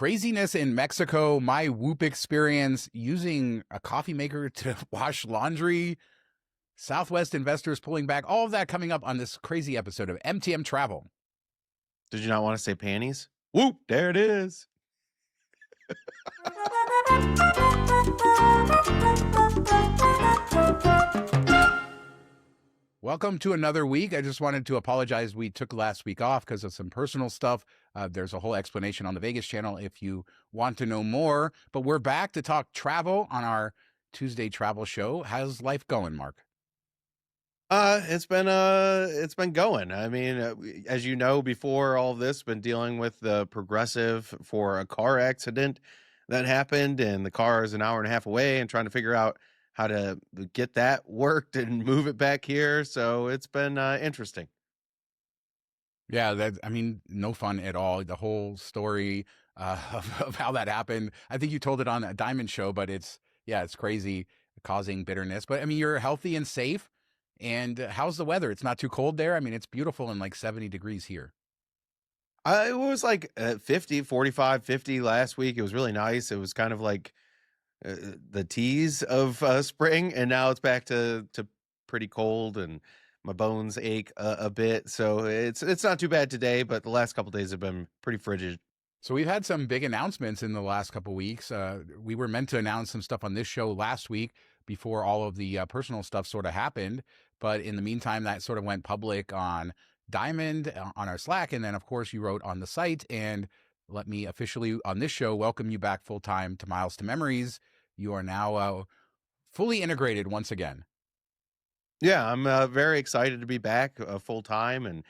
Craziness in Mexico, my Whoop experience, using a coffee maker to wash laundry, Southwest investors pulling back, all of that coming up on this crazy episode of MTM Travel. Did you not want to say panties? Whoop, there it is. Welcome to another week. I just wanted to apologize. We took last week off because of some personal stuff. There's a whole explanation on the Vegas channel if you want to know more. But we're back to talk travel on our Tuesday travel show. How's life going, Mark? It's been going. I mean, as you know, before all this, been dealing with the progressive for a car accident that happened, and the car is an hour and a half away, and trying to figure out how to get that worked and move it back here. So it's been interesting. Yeah, no fun at all. The whole story of how that happened. I think you told it on a Diamond show, but it's crazy, causing bitterness. But I mean, you're healthy and safe. And how's the weather? It's not too cold there. I mean, it's beautiful and like 70 degrees here. It was like 50, 45, 50 last week. It was really nice. It was kind of like the tease of spring, and now it's back to pretty cold, and my bones ache a bit. So it's not too bad today, but the last couple of days have been pretty frigid. So we've had some big announcements in the last couple of weeks. We were meant to announce some stuff on this show last week before all of the personal stuff sort of happened. But in the meantime, that sort of went public on Diamond, on our Slack. And then, of course, you wrote on the site. And let me officially, on this show, welcome you back full-time to Miles to Memories. You are now fully integrated once again. Yeah, I'm very excited to be back full-time. And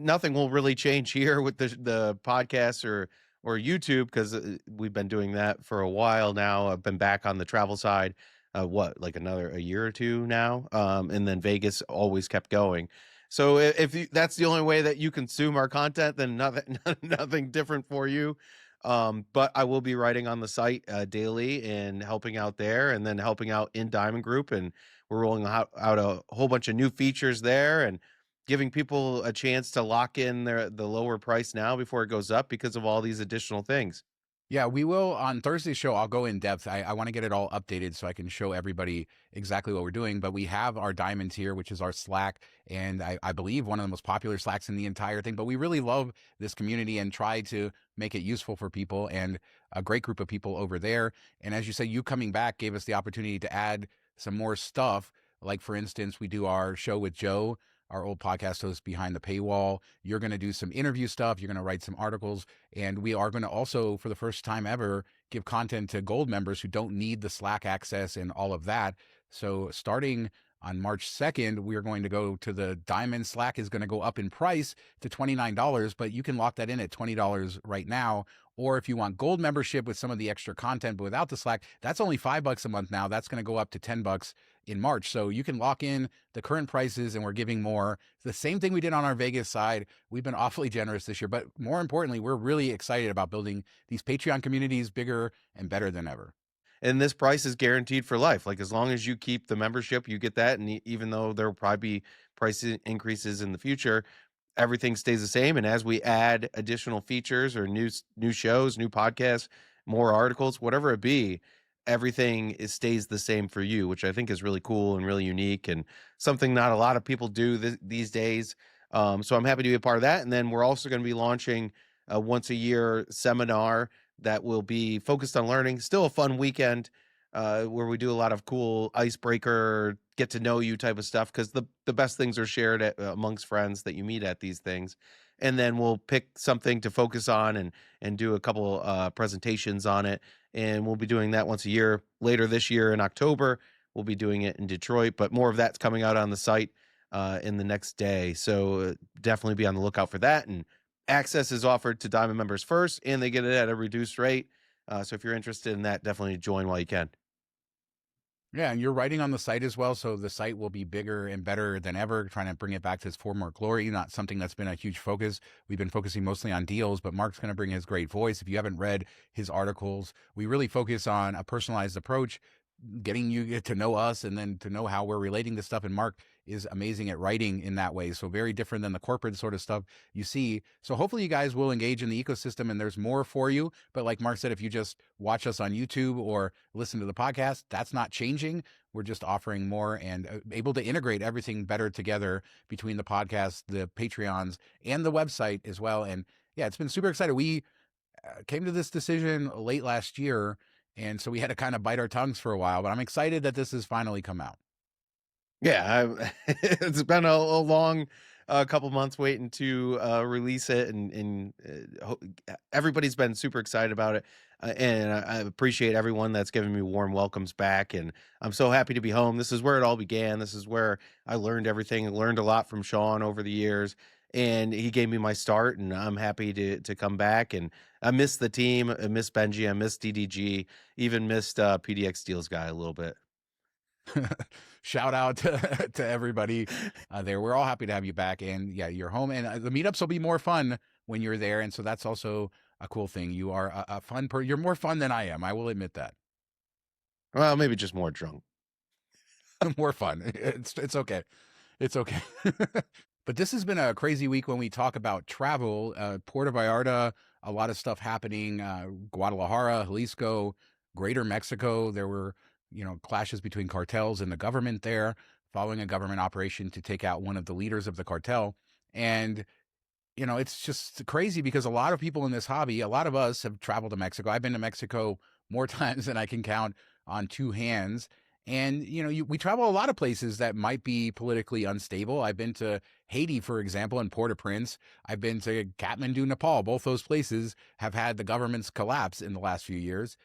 nothing will really change here with the podcast or YouTube, because we've been doing that for a while now. I've been back on the travel side, like a year or two now, and then Vegas always kept going. So if that's the only way that you consume our content, then nothing different for you. But I will be writing on the site daily and helping out there, and then helping out in Diamond Group, and we're rolling out a whole bunch of new features there, and giving people a chance to lock in the lower price now before it goes up because of all these additional things. Yeah, we will on Thursday's show. I'll go in depth. I want to get it all updated so I can show everybody exactly what we're doing. But we have our Diamond tier, which is our Slack, and I believe one of the most popular Slacks in the entire thing. But we really love this community and try to make it useful for people, and a great group of people over there. And as you say, you coming back gave us the opportunity to add some more stuff. Like, for instance, we do our show with Joe, our old podcast host, behind the paywall. You're going to do some interview stuff. You're going to write some articles. And we are going to also, for the first time ever, give content to gold members who don't need the Slack access and all of that. So starting on March 2nd, we are going to go to the Diamond. Slack is going to go up in price to $29, but you can lock that in at $20 right now. Or if you want gold membership with some of the extra content, but without the Slack, that's only $5 a month now. That's going to go up to $10 in March. So you can lock in the current prices, and we're giving more. The same thing we did on our Vegas side. We've been awfully generous this year, but more importantly, we're really excited about building these Patreon communities bigger and better than ever. And this price is guaranteed for life. Like, as long as you keep the membership, you get that. And even though there will probably be price increases in the future, everything stays the same. And as we add additional features or new shows, new podcasts, more articles, whatever it be, everything stays the same for you, which I think is really cool and really unique, and something not a lot of people do these days. So I'm happy to be a part of that. And then we're also going to be launching a once a year seminar that will be focused on learning. Still a fun weekend where we do a lot of cool icebreaker, get to know you type of stuff, because the best things are shared amongst friends that you meet at these things. And then we'll pick something to focus on and do a couple presentations on it. And we'll be doing that once a year. Later this year in October, we'll be doing it in Detroit, but more of that's coming out on the site in the next day. So definitely be on the lookout for that. And access is offered to Diamond members first, and they get it at a reduced rate. So if you're interested in that, definitely join while you can. Yeah, and you're writing on the site as well, so the site will be bigger and better than ever, trying to bring it back to its former glory, not something that's been a huge focus. We've been focusing mostly on deals, but Mark's going to bring his great voice. If you haven't read his articles, we really focus on a personalized approach getting you to know us and then to know how we're relating to stuff. And Mark is amazing at writing in that way. So very different than the corporate sort of stuff you see. So hopefully you guys will engage in the ecosystem and there's more for you. But like Mark said, if you just watch us on YouTube or listen to the podcast, that's not changing. We're just offering more and able to integrate everything better together between the podcast, the Patreons, and the website as well. And yeah, it's been super exciting. We came to this decision late last year, and so we had to kind of bite our tongues for a while. But I'm excited that this has finally come out. Yeah, it's been a long couple months waiting to release it, and everybody's been super excited about it. And I appreciate everyone that's given me warm welcomes back. And I'm so happy to be home. This is where it all began. This is where I learned everything. I learned a lot from Shawn over the years, and he gave me my start. And I'm happy to come back. And I miss the team. I miss Benji. I miss DDG. Even missed PDX Steels guy a little bit. Shout out to everybody there. We're all happy to have you back. And yeah, you're home. And the meetups will be more fun when you're there. And so that's also a cool thing. You are a fun person. You're more fun than I am. I will admit that. Well, maybe just more drunk. More fun. It's okay. It's okay. But this has been a crazy week when we talk about travel. Puerto Vallarta, a lot of stuff happening. Guadalajara, Jalisco, Greater Mexico. There were, clashes between cartels and the government there, following a government operation to take out one of the leaders of the cartel. And it's just crazy because a lot of people in this hobby, a lot of us have traveled to Mexico. I've been to Mexico more times than I can count on two hands. And, we travel a lot of places that might be politically unstable. I've been to Haiti, for example, and Port-au-Prince. I've been to Kathmandu, Nepal. Both those places have had the government's collapse in the last few years.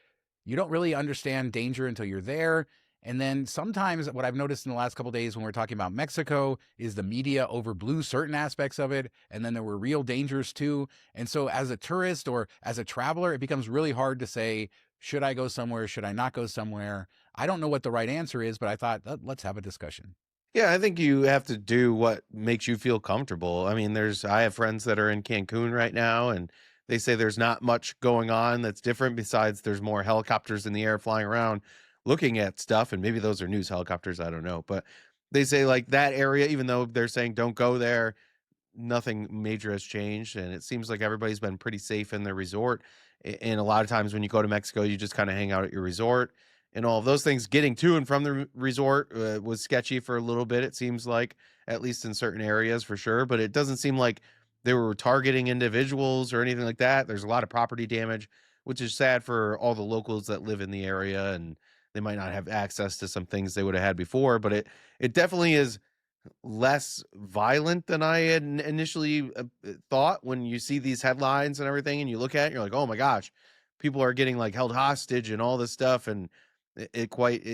You don't really understand danger until you're there. And then sometimes what I've noticed in the last couple of days when we're talking about Mexico is the media overblew certain aspects of it. And then there were real dangers too. And so as a tourist or as a traveler, it becomes really hard to say, should I go somewhere? Should I not go somewhere? I don't know what the right answer is, but I thought, let's have a discussion. Yeah, I think you have to do what makes you feel comfortable. I mean, I have friends that are in Cancun right now, and they say there's not much going on that's different besides there's more helicopters in the air flying around looking at stuff, and maybe those are news helicopters, I don't know. But they say like that area, even though they're saying don't go there, nothing major has changed, and it seems like everybody's been pretty safe in their resort. And a lot of times when you go to Mexico, you just kind of hang out at your resort and all of those things. Getting to and from the resort was sketchy for a little bit, it seems like, at least in certain areas for sure. But it doesn't seem like they were targeting individuals or anything like that. There's a lot of property damage, which is sad for all the locals that live in the area, and they might not have access to some things they would have had before. But it definitely is less violent than I had initially thought. When you see these headlines and everything, and you look at it, you're like, oh my gosh, people are getting like held hostage and all this stuff, and it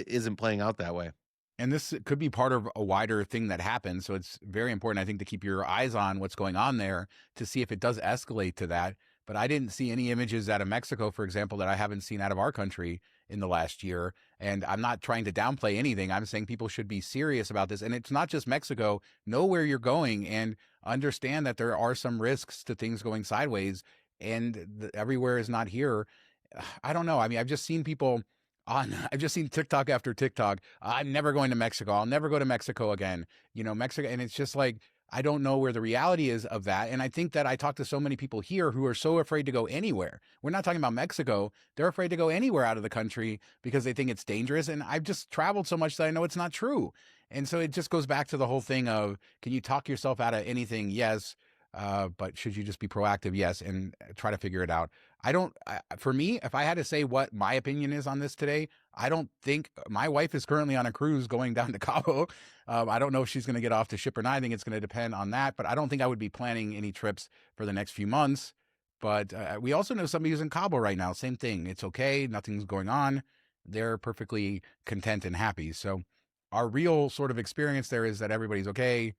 isn't playing out that way. And this could be part of a wider thing that happens. So it's very important, I think, to keep your eyes on what's going on there to see if it does escalate to that. But I didn't see any images out of Mexico, for example, that I haven't seen out of our country in the last year. And I'm not trying to downplay anything. I'm saying people should be serious about this. And it's not just Mexico. Know where you're going and understand that there are some risks to things going sideways. And everywhere is not here. I don't know. I mean, I've just seen TikTok after TikTok. I'm never going to Mexico. I'll never go to Mexico again. Mexico. And it's just like, I don't know where the reality is of that. And I think that I talk to so many people here who are so afraid to go anywhere. We're not talking about Mexico. They're afraid to go anywhere out of the country because they think it's dangerous. And I've just traveled so much that I know it's not true. And so it just goes back to the whole thing of, can you talk yourself out of anything? Yes. But should you just be proactive? Yes. And try to figure it out. For me, if I had to say what my opinion is on this today, I don't think my wife is currently on a cruise going down to Cabo. I don't know if she's going to get off the ship or not. I think it's going to depend on that, but I don't think I would be planning any trips for the next few months. But we also know somebody who's in Cabo right now. Same thing. It's okay. Nothing's going on. They're perfectly content and happy. So our real sort of experience there is that everybody's okay.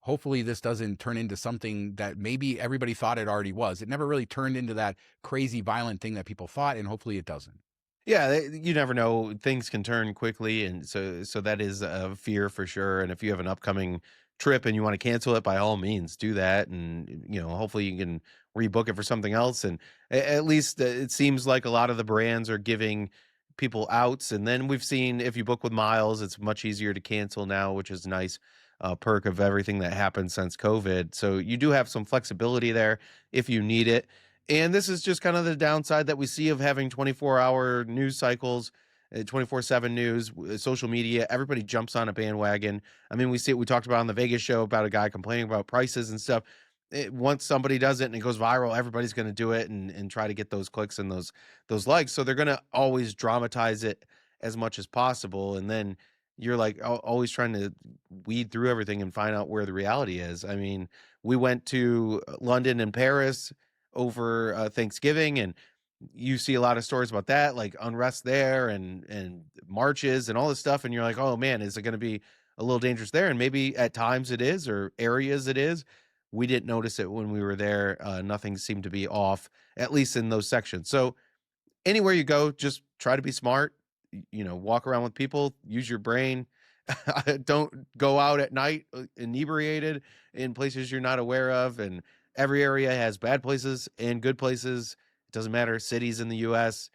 Hopefully this doesn't turn into something that maybe everybody thought it already was. It never really turned into that crazy violent thing that people thought, and hopefully it doesn't. Yeah, you never know. Things can turn quickly, and so that is a fear for sure. And if you have an upcoming trip and you want to cancel it, by all means, do that. And hopefully you can rebook it for something else. And at least it seems like a lot of the brands are giving people outs. And then we've seen if you book with miles, it's much easier to cancel now, which is a nice perk of everything that happened since COVID. So you do have some flexibility there if you need it. And this is just kind of the downside that we see of having 24-hour news cycles, 24/7 news, social media. Everybody jumps on a bandwagon. I mean, we see it. We talked about on the Vegas show about a guy complaining about prices and stuff. Once somebody does it and it goes viral, everybody's going to do it and try to get those clicks and those likes. So they're going to always dramatize it as much as possible. And then you're like always trying to weed through everything and find out where the reality is. I mean, we went to London and Paris over Thanksgiving, and you see a lot of stories about that, like unrest there and marches and all this stuff. And you're like, oh man, is it going to be a little dangerous there? And maybe at times it is, or areas it is. We didn't notice it when we were there. Nothing seemed to be off, at least in those sections. So anywhere you go, just try to be smart. Walk around with people, use your brain. Don't go out at night inebriated in places you're not aware of. And every area has bad places and good places. It doesn't matter. Cities in the US,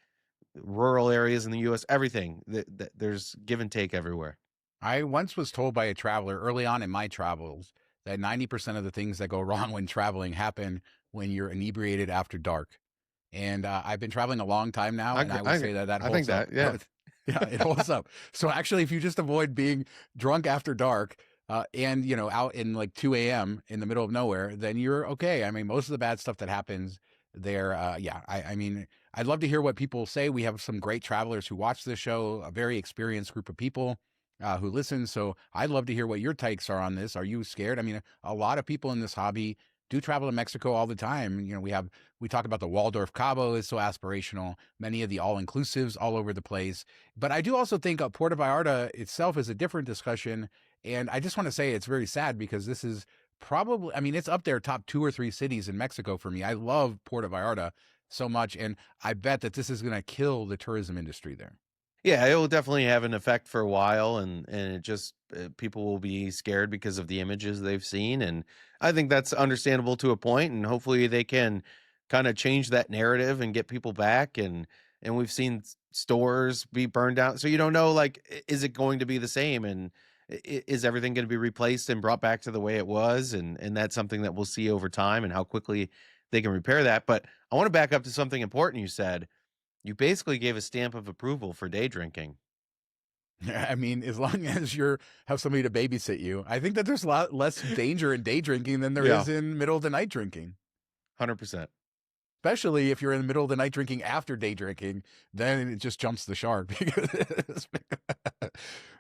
rural areas in the US, everything. There's give and take everywhere. I once was told by a traveler early on in my travels that 90% of the things that go wrong when traveling happen when you're inebriated after dark. And I've been traveling a long time now, and I would say that I think holds up. that, yeah. Yeah, it holds up. So actually, if you just avoid being drunk after dark, and out in like 2 a.m. in the middle of nowhere, then you're okay. I mean, most of the bad stuff that happens there, yeah. I mean, I'd love to hear what people say. We have some great travelers who watch this show, a very experienced group of people who listen. So I'd love to hear what your takes are on this. Are you scared? I mean, a lot of people in this hobby do travel to Mexico all the time. We talk about the Waldorf Cabo is so aspirational, many of the all-inclusives all over the place. But I do also think Puerto Vallarta itself is a different discussion. And I just want to say it's very sad because this is probably, I mean, it's up there top 2 or 3 cities in Mexico for me. I love Puerto Vallarta so much. And I bet that this is going to kill the tourism industry there. Yeah, it will definitely have an effect for a while, and it just people will be scared because of the images they've seen, and I think that's understandable to a point, and hopefully they can kind of change that narrative and get people back, and we've seen stores be burned down, so you don't know, like, is it going to be the same, and is everything going to be replaced and brought back to the way it was, and that's something that we'll see over time and how quickly they can repair that. But I want to back up to something important you said. You basically gave a stamp of approval for day drinking. I mean, as long as you have somebody to babysit you, I think that there's a lot less danger in day drinking than there Yeah. is in middle of the night drinking. 100%. Especially if you're in the middle of the night drinking after day drinking, then it just jumps the shark.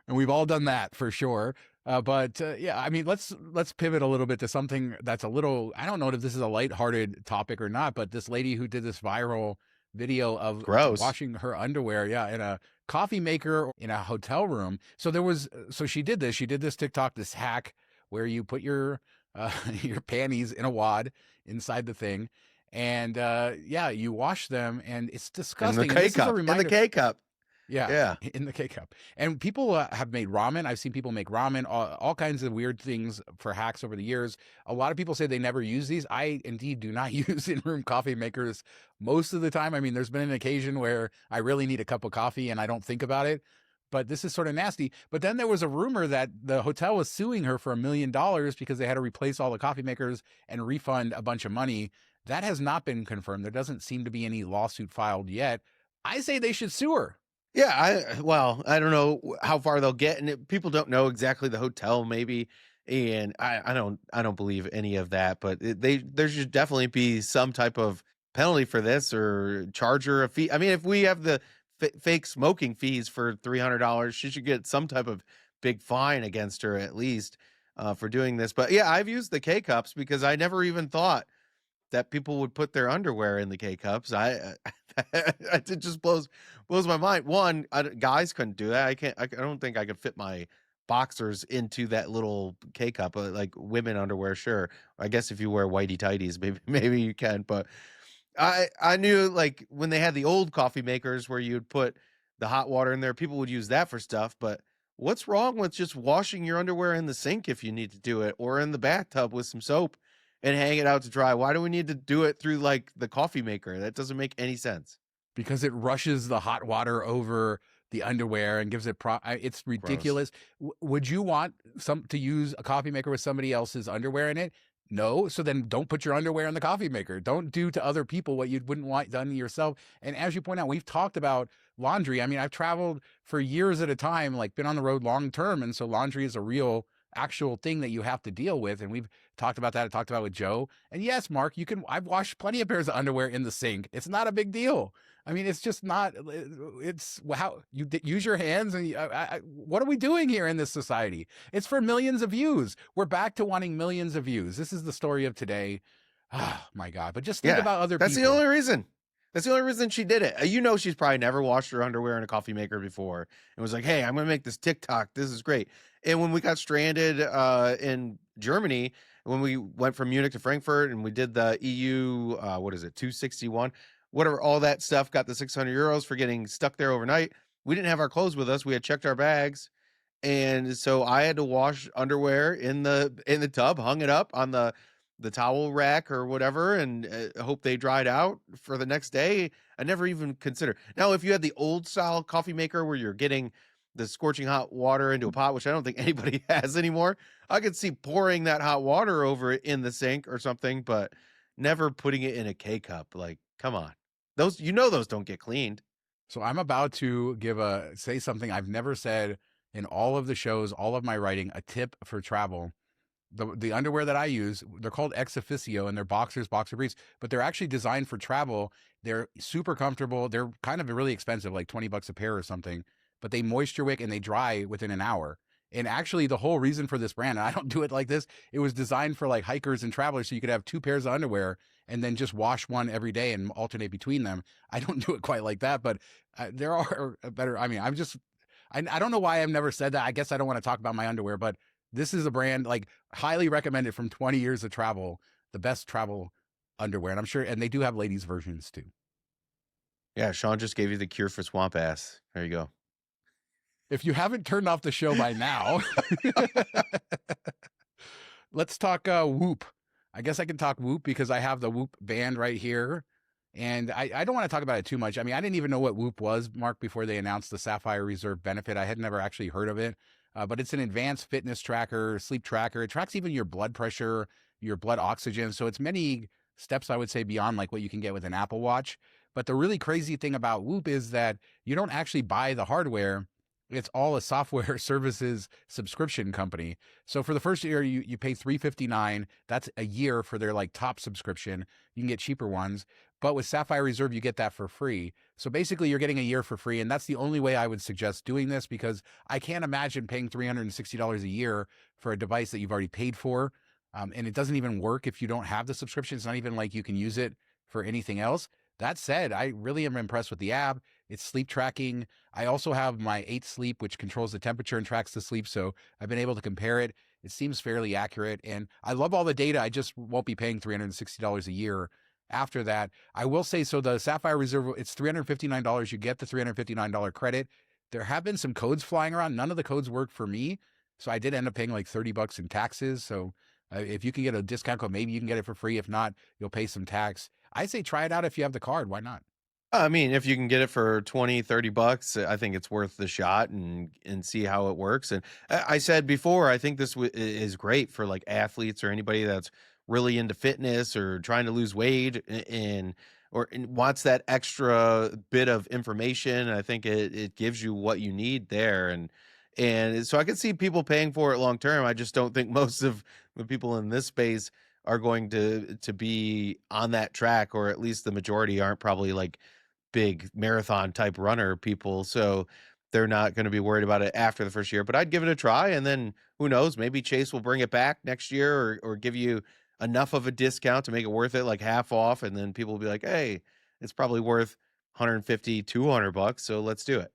And we've all done that for sure. But yeah, I mean, let's pivot a little bit to something that's a little, I don't know if this is a lighthearted topic or not, but this lady who did this viral video of Gross. washing her underwear, yeah, in a coffee maker in a hotel room. So she did this TikTok, this hack where you put your your panties in a wad inside the thing, and yeah, you wash them, and it's In the disgusting. And K this is a cup. In the reminder. K cup. Yeah, Yeah. in the K cup. And people have made ramen. I've seen people make ramen, all kinds of weird things for hacks over the years. A lot of people say they never use these. I indeed do not use in-room coffee makers most of the time. I mean, there's been an occasion where I really need a cup of coffee and I don't think about it. But this is sort of nasty. But then there was a rumor that the hotel was suing her for $1 million because they had to replace all the coffee makers and refund a bunch of money. That has not been confirmed. There doesn't seem to be any lawsuit filed yet. I say they should sue her. Yeah, I don't know how far they'll get, and people don't know exactly the hotel, maybe, and I don't believe any of that. But there should definitely be some type of penalty for this or charge her a fee. I mean, if we have the fake smoking fees for $300, she should get some type of big fine against her at least for doing this. But yeah, I've used the K cups because I never even thought that people would put their underwear in the K cups. It just blows my mind. One, guys couldn't do that. I don't think I could fit my boxers into that little K cup. Like women underwear, sure. I guess if you wear whitey tighties, maybe you can. But I knew, like, when they had the old coffee makers where you'd put the hot water in there, people would use that for stuff. But what's wrong with just washing your underwear in the sink if you need to do it, or in the bathtub with some soap and hang it out to dry? Why do we need to do it through like the coffee maker? That doesn't make any sense. because it rushes the hot water over the underwear and gives it it's Gross. ridiculous. Would you want some to use a coffee maker with somebody else's underwear in it? No. So then don't put your underwear in the coffee maker. Don't do to other people what you wouldn't want done to yourself. And as you point out, we've talked about laundry. I mean, I've traveled for years at a time, like been on the road long term. And so laundry is a real actual thing that you have to deal with. And we've talked about that. I talked about with Joe. And yes, Mark, I've washed plenty of pairs of underwear in the sink. It's not a big deal. I mean, it's just not. It's how you use your hands, and what are we doing here in this society? It's for millions of views. We're back to wanting millions of views. This is the story of today. Oh my God! But just think Yeah, about other that's the people. only reason. That's the only reason she did it. She's probably never washed her underwear in a coffee maker before and was like, "Hey, I'm going to make this TikTok. This is great." And when we got stranded in Germany, when we went from Munich to Frankfurt and we did the EU, what is it, 261, whatever, all that stuff, got the 600 euros for getting stuck there overnight. We didn't have our clothes with us. We had checked our bags. And so I had to wash underwear in the tub, hung it up on the towel rack or whatever, and hope they dried out for the next day. I never even considered. Now, if you had the old style coffee maker where you're getting the scorching hot water into a pot, which I don't think anybody has anymore, I could see pouring that hot water over it in the sink or something, but never putting it in a K cup. Like, come on, those don't get cleaned. So I'm about to say something I've never said in all of the shows, all of my writing. A tip for travel: the underwear that I use, they're called ex officio, and they're boxers, boxer briefs, but they're actually designed for travel. They're super comfortable. They're kind of really expensive, like 20 bucks a pair or something, but they moisture wick and they dry within an hour. And actually, the whole reason for this brand, and I don't do it like this, it was designed for like hikers and travelers, so you could have two pairs of underwear and then just wash one every day and alternate between them. I don't do it quite like that, but there are better. I mean, I don't know why I've never said that. I guess I don't want to talk about my underwear, but this is a brand like highly recommended from 20 years of travel, the best travel underwear. And I'm sure, and they do have ladies versions too. Yeah, Sean just gave you the cure for swamp ass. There you go. If you haven't turned off the show by now, let's talk Whoop. I guess I can talk Whoop because I have the Whoop band right here. And I don't want to talk about it too much. I mean, I didn't even know what Whoop was, Mark, before they announced the Sapphire Reserve benefit. I had never actually heard of it, but it's an advanced fitness tracker, sleep tracker. It tracks even your blood pressure, your blood oxygen. So it's many steps, I would say, beyond like what you can get with an Apple Watch. But the really crazy thing about Whoop is that you don't actually buy the hardware. It's all a software services subscription company. So for the first year, you pay $359. That's a year for their like top subscription. You can get cheaper ones. But with Sapphire Reserve, you get that for free. So basically, you're getting a year for free. And that's the only way I would suggest doing this, because I can't imagine paying $360 a year for a device that you've already paid for. And it doesn't even work if you don't have the subscription. It's not even like you can use it for anything else. That said, I really am impressed with the app. It's sleep tracking. I also have my 8 Sleep, which controls the temperature and tracks the sleep. So I've been able to compare it. It seems fairly accurate. And I love all the data. I just won't be paying $360 a year after that. I will say, so the Sapphire Reserve, it's $359. You get the $359 credit. There have been some codes flying around. None of the codes work for me. So I did end up paying like 30 bucks in taxes. So if you can get a discount code, maybe you can get it for free. If not, you'll pay some tax. I say try it out if you have the card. Why not? I mean, if you can get it for 20, 30 bucks, I think it's worth the shot and see how it works. And I said before, I think this is great for like athletes or anybody that's really into fitness or trying to lose weight and wants that extra bit of information. I think it gives you what you need there. And so I could see people paying for it long term. I just don't think most of the people in this space are going to be on that track, or at least the majority aren't probably like big marathon type runner people, so they're not going to be worried about it after the first year. But I'd give it a try, and then who knows, maybe Chase will bring it back next year, or give you enough of a discount to make it worth it, like half off, and then people will be like, hey, it's probably worth 150, 200 bucks, so let's do it.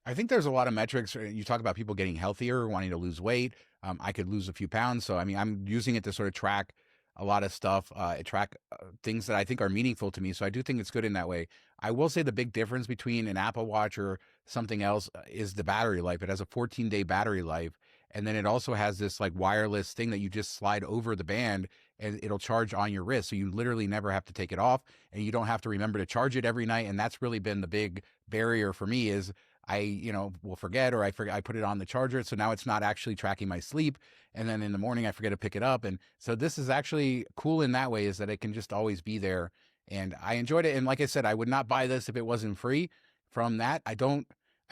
I think there's a lot of metrics. You talk about people getting healthier, wanting to lose weight. I could lose a few pounds. So, I mean, I'm using it to sort of track a lot of stuff, track things that I think are meaningful to me. So I do think it's good in that way. I will say the big difference between an Apple Watch or something else is the battery life. It has a 14-day battery life. And then it also has this like wireless thing that you just slide over the band and it'll charge on your wrist. So you literally never have to take it off, and you don't have to remember to charge it every night. And that's really been the big barrier for me is I, will forget, or I put it on the charger. So now it's not actually tracking my sleep. And then in the morning, I forget to pick it up. And so this is actually cool in that way, is that it can just always be there. And I enjoyed it. And like I said, I would not buy this if it wasn't free. From that,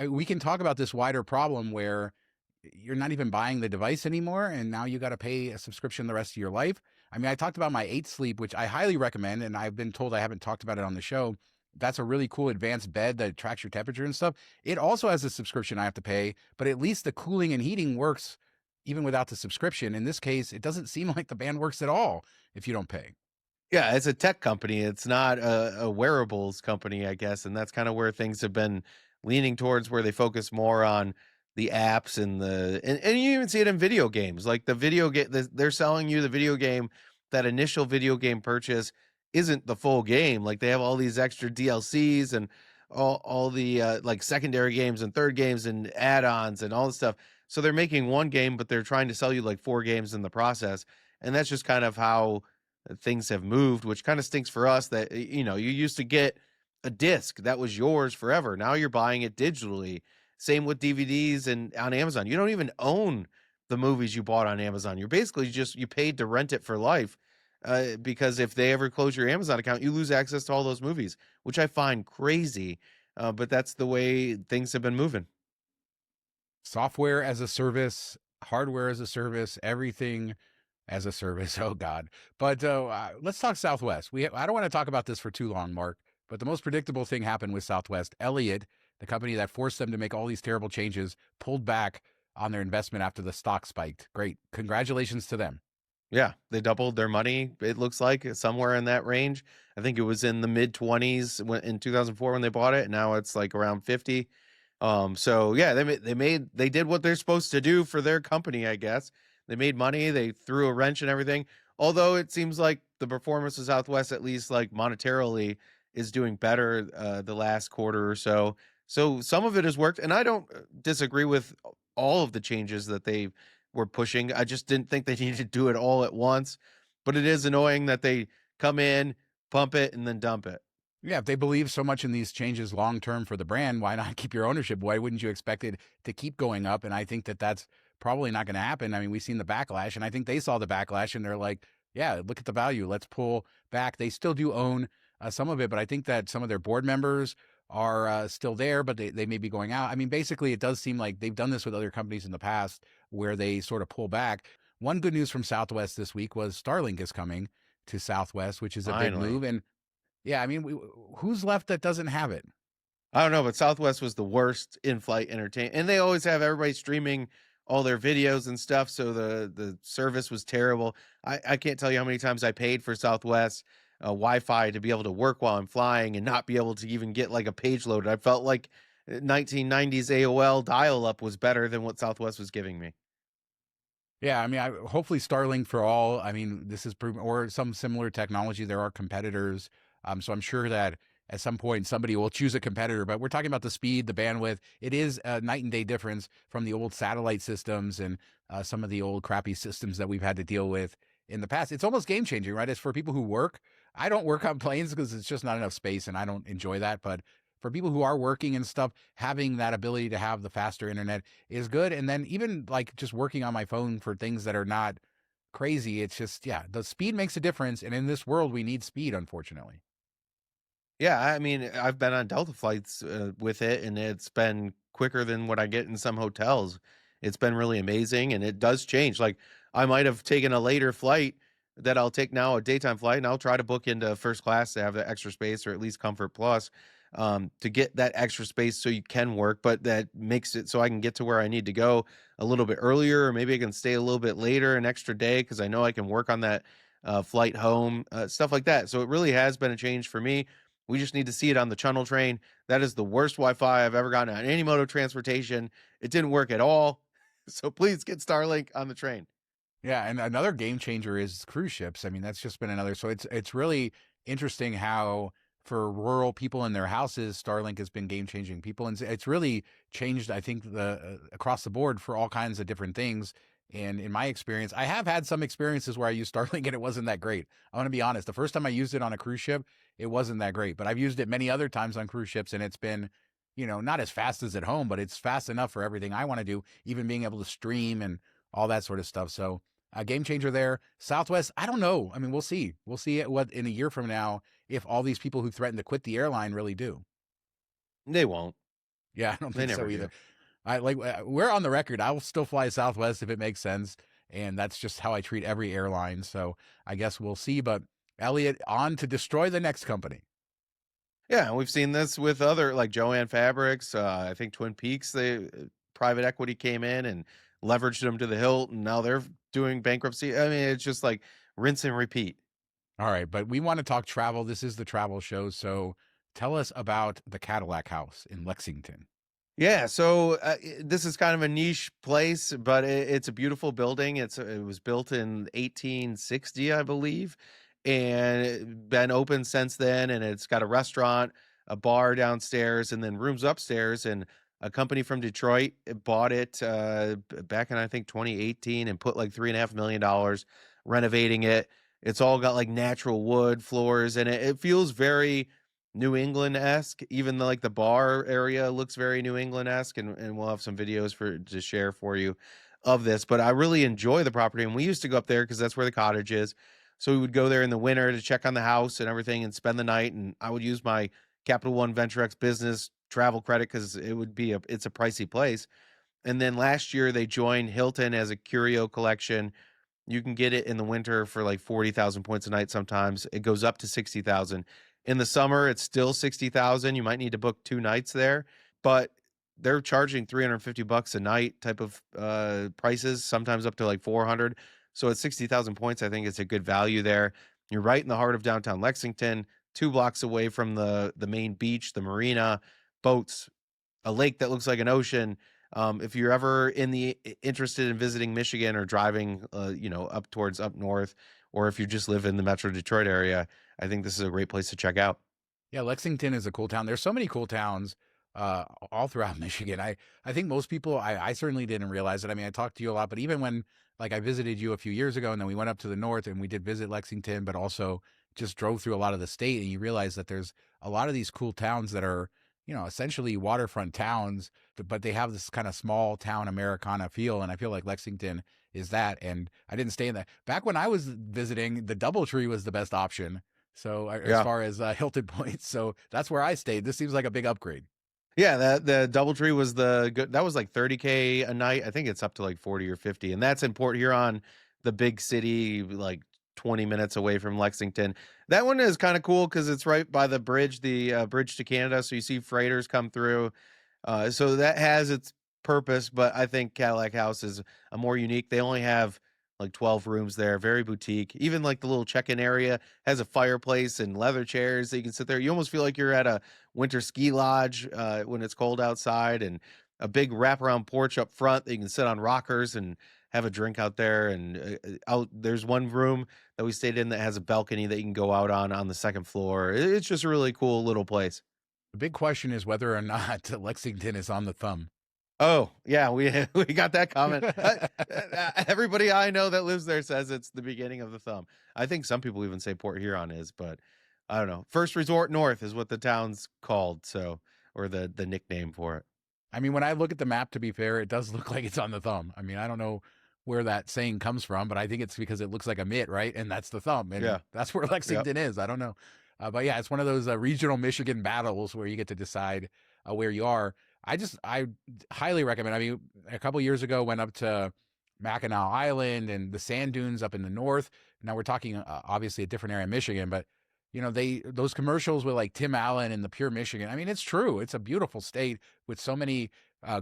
we can talk about this wider problem where you're not even buying the device anymore, and now you got to pay a subscription the rest of your life. I mean, I talked about my 8 Sleep, which I highly recommend, and I've been told I haven't talked about it on the show. That's a really cool advanced bed that tracks your temperature and stuff. It also has a subscription I have to pay, but at least the cooling and heating works even without the subscription. In this case, it doesn't seem like the band works at all if you don't pay. Yeah, it's a tech company. It's not a wearables company, I guess, and that's kind of where things have been leaning towards, where they focus more on the apps and you even see it in video games. Like the video game, they're selling you the video game. That initial video game purchase isn't the full game. Like they have all these extra DLCs and all the like secondary games and third games and add-ons and all this stuff. So they're making one game, but they're trying to sell you like 4 games in the process, and that's just kind of how things have moved, which kind of stinks for us that, you used to get a disc that was yours forever. Now you're buying it digitally. Same with DVDs and on Amazon. You don't even own the movies you bought on Amazon. You're basically just, you paid to rent it for life. Because if they ever close your Amazon account, you lose access to all those movies, which I find crazy. But that's the way things have been moving. Software as a service, hardware as a service, everything as a service. Oh God! But let's talk Southwest. I don't want to talk about this for too long, Mark. But the most predictable thing happened with Southwest. Elliott, the company that forced them to make all these terrible changes, pulled back on their investment after the stock spiked. Great, congratulations to them. Yeah, they doubled their money. It looks like somewhere in that range. I think it was in the mid 20s in 2004 when they bought it. Now it's like around 50. So yeah, they did what they're supposed to do for their company, I guess. They made money. They threw a wrench and everything. Although it seems like the performance of Southwest, at least like monetarily, is doing better the last quarter or so. So some of it has worked, and I don't disagree with all of the changes that they were pushing. I just didn't think they needed to do it all at once. But it is annoying that they come in, pump it, and then dump it. Yeah, if they believe so much in these changes long term for the brand, why not keep your ownership? Why wouldn't you expect it to keep going up? And I think that that's probably not going to happen. I mean, we've seen the backlash, and I think they saw the backlash, and they're like, "Yeah, look at the value. Let's pull back." They still do own some of it, but I think that some of their board members are still there, but they may be going out. I mean, basically, it does seem like they've done this with other companies in the past, where they sort of pull back. One good news from Southwest this week was Starlink is coming to Southwest, which is a big Finally. move, and yeah, I mean, who's left that doesn't have it? I don't know, but Southwest was the worst in-flight entertainment, and they always have everybody streaming all their videos and stuff. So the service was terrible. I can't tell you how many times I paid for Southwest Wi-Fi to be able to work while I'm flying and not be able to even get like a page loaded. I felt like 1990s AOL dial-up was better than what Southwest was giving me. Yeah, I mean, hopefully Starlink for all. I mean, this is or some similar technology. There are competitors, so I'm sure that at some point somebody will choose a competitor. But we're talking about the speed, the bandwidth. It is a night and day difference from the old satellite systems and some of the old crappy systems that we've had to deal with in the past. It's almost game changing, right? It's for people who work. I don't work on planes because it's just not enough space, and I don't enjoy that. But for people who are working and stuff, having that ability to have the faster internet is good. And then even like just working on my phone for things that are not crazy, it's just, yeah, the speed makes a difference. And in this world, we need speed, unfortunately. Yeah, I mean, I've been on Delta flights with it, and it's been quicker than what I get in some hotels. It's been really amazing, and it does change. Like, I might have taken a later flight that I'll take now, a daytime flight, and I'll try to book into first class to have the extra space or at least Comfort Plus to get that extra space so you can work, but that makes it so I can get to where I need to go a little bit earlier, or maybe I can stay a little bit later, an extra day, because I know I can work on that flight home, stuff like that. So it really has been a change for me. We just need to see it on the Channel Train. That is the worst Wi-Fi I've ever gotten on any mode of transportation. It didn't work at all. So please get Starlink on the train. Yeah, and another game changer is cruise ships. I mean, that's just been another. So it's really interesting how for rural people in their houses, Starlink has been game changing people, and it's really changed. I think the across the board for all kinds of different things. And in my experience, I have had some experiences where I used Starlink and it wasn't that great. I want to be honest. The first time I used it on a cruise ship, it wasn't that great. But I've used it many other times on cruise ships, and it's been, not as fast as at home, but it's fast enough for everything I want to do, even being able to stream and all that sort of stuff. So a game changer there. Southwest, I don't know. I mean, we'll see. We'll see what in a year from now if all these people who threaten to quit the airline really do. They won't. Yeah, I don't They think so never either. do. I like we're on the record. I will still fly Southwest if it makes sense, and that's just how I treat every airline. So I guess we'll see. But Elliott on to destroy the next company. Yeah, we've seen this with other like Joanne Fabrics. I think Twin Peaks, they private equity came in and leveraged them to the hilt, and now they're doing bankruptcy. I mean, it's just like rinse and repeat. All right, but we want to talk travel. This is the travel show, so tell us about the Cadillac House in Lexington. Yeah, so this is kind of a niche place, but it's a beautiful building. It was built in 1860, I believe, and been open since then. And it's got a restaurant, a bar downstairs, and then rooms upstairs. And a company from Detroit bought it back in I think 2018 and put like $3.5 million renovating it. It's all got like natural wood floors, and it feels very New England-esque. Even though like the bar area looks very New England-esque, and we'll have some videos to share for you of this. But I really enjoy the property, and we used to go up there because that's where the cottage is. So we would go there in the winter to check on the house and everything and spend the night. And I would use my Capital One VentureX business travel credit because it's a pricey place. And then last year they joined Hilton as a Curio collection. You can get it in the winter for like 40,000 points a night sometimes. It goes up to 60,000. In the summer, it's still 60,000. You might need to book 2 nights there, but they're charging $350 a night type of prices, sometimes up to like 400. So at 60,000 points, I think it's a good value there. You're right in the heart of downtown Lexington, 2 blocks away from the main beach, the marina, boats, a lake that looks like an ocean. If you're ever interested in visiting Michigan or driving, up north, or if you just live in the Metro Detroit area, I think this is a great place to check out. Yeah, Lexington is a cool town. There's so many cool towns all throughout Michigan. I think most people, I certainly didn't realize it. I mean, I talked to you a lot, but even when like I visited you a few years ago and then we went up to the north and we did visit Lexington, but also just drove through a lot of the state, and you realize that there's a lot of these cool towns that are, essentially waterfront towns, but they have this kind of small town Americana feel. And I feel like Lexington is that. And I didn't stay in that. Back when I was visiting, the DoubleTree was the best option. So as Yeah. far as Hilton points, so that's where I stayed. This seems like a big upgrade. Yeah, the DoubleTree was the good. That was like 30K a night. I think it's up to like 40 or 50, and that's in Port Huron, the big city, like 20 minutes away from Lexington. That one is kind of cool because it's right by the bridge, the bridge to Canada. So you see freighters come through. So that has its purpose, but I think Cadillac House is a more unique. They only have like 12 rooms there, very boutique. Even like the little check-in area has a fireplace and leather chairs that you can sit there. You almost feel like you're at a winter ski lodge when it's cold outside, and a big wraparound porch up front that you can sit on rockers and have a drink out there. And there's one room that we stayed in that has a balcony that you can go out on the second floor. It's just a really cool little place. The big question is whether or not Lexington is on the thumb. Oh, yeah, we we got that comment. Everybody I know that lives there says it's the beginning of the thumb. I think some people even say Port Huron is, but I don't know. First Resort North is what the town's called, so, or the nickname for it. I mean, when I look at the map, to be fair, it does look like it's on the thumb. I mean, I don't know where that saying comes from, but I think it's because it looks like a mitt, right? And that's the thumb, and Yeah. that's where Lexington is. I don't know, but yeah, it's one of those regional Michigan battles where you get to decide where you are. I highly recommend. I mean, a couple years ago, went up to Mackinac Island and the sand dunes up in the north. Now we're talking obviously a different area of Michigan, but those commercials with like Tim Allen and the pure Michigan. I mean, it's true. It's a beautiful state with so many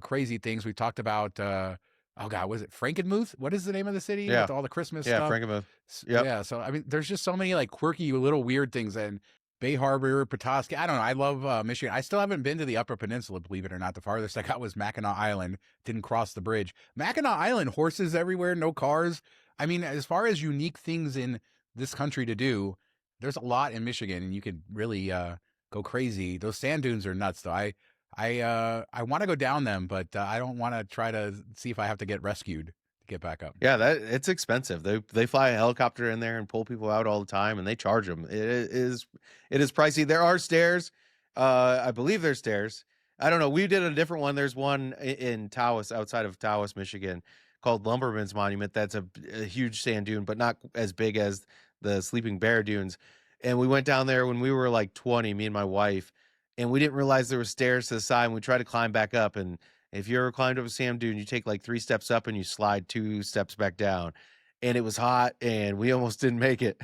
crazy things. We talked about oh God, was it Frankenmuth? What is the name of the city Yeah. with all the Christmas Yeah, stuff? Frankenmuth. Yep. Yeah. So I mean, there's just so many like quirky little weird things. And Bay Harbor, Petoskey. I don't know. I love Michigan. I still haven't been to the Upper Peninsula, believe it or not. The farthest I got was Mackinac Island. Didn't cross the bridge. Mackinac Island, horses everywhere, no cars. I mean, as far as unique things in this country to do, there's a lot in Michigan, and you could really go crazy. Those sand dunes are nuts, though. I want to go down them, but I don't want to try to see if I have to get rescued. get back up. Yeah, that it's expensive. They fly a helicopter in there and pull people out all the time, and they charge them. It is pricey. There are stairs. I believe there's stairs. I don't know. We did a different one. There's one in Taos, outside of Taos, Michigan, called Lumberman's Monument. That's a huge sand dune, but not as big as the Sleeping Bear dunes. And we went down there when we were like 20, me and my wife, and we didn't realize there were stairs to the side. And we tried to climb back up, and if you ever climbed up a sand dune, you take like 3 steps up and you slide 2 steps back down. And it was hot and we almost didn't make it.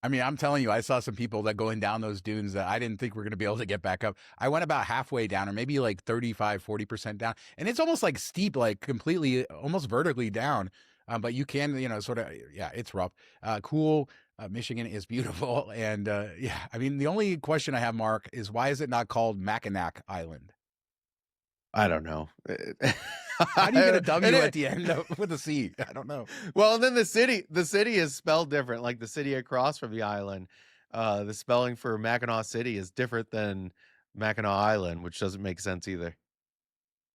I mean, I'm telling you, I saw some people that going down those dunes that I didn't think we're going to be able to get back up. I went about halfway down, or maybe like 35, 40% down. And it's almost like steep, like completely, almost vertically down. But you can, sort of, yeah, it's rough. Cool. Michigan is beautiful. And yeah, I mean, the only question I have, Mark, is why is it not called Mackinac Island? I don't know. How do you get a W at the end with a C? I don't know. Well, and then the city is spelled different. Like the city across from the island, the spelling for Mackinac City is different than Mackinac Island, which doesn't make sense either.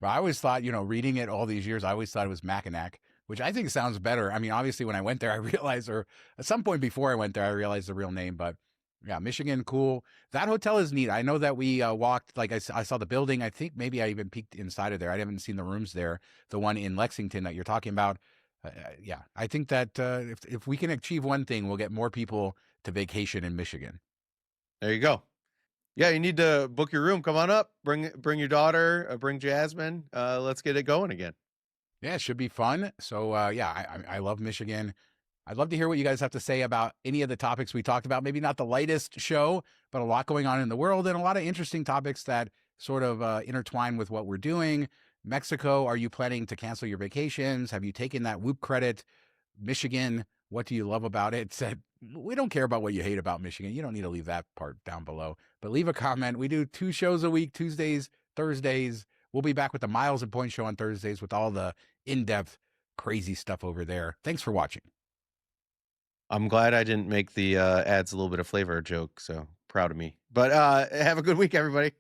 But I always thought, reading it all these years, I always thought it was Mackinac, which I think sounds better. I mean, obviously, when I went there, I realized, or at some point before I went there, I realized the real name. But yeah, Michigan, cool. That hotel is neat. I know that we walked, like I saw the building. I think maybe I even peeked inside of there. I haven't seen the rooms there. The one in Lexington that you're talking about. Yeah, I think that if we can achieve one thing, we'll get more people to vacation in Michigan. There you go. Yeah, you need to book your room. Come on up. Bring your daughter. Bring Jasmine. Let's get it going again. Yeah, it should be fun. So yeah, I love Michigan. I'd love to hear what you guys have to say about any of the topics we talked about. Maybe not the lightest show, but a lot going on in the world and a lot of interesting topics that sort of intertwine with what we're doing. Mexico, are you planning to cancel your vacations? Have you taken that Whoop credit? Michigan, what do you love about it? Said, we don't care about what you hate about Michigan. You don't need to leave that part down below, but leave a comment. We do 2 shows a week, Tuesdays, Thursdays. We'll be back with the Miles and Point show on Thursdays with all the in-depth, crazy stuff over there. Thanks for watching. I'm glad I didn't make the adds a little bit of flavor joke, so proud of me. But have a good week, everybody.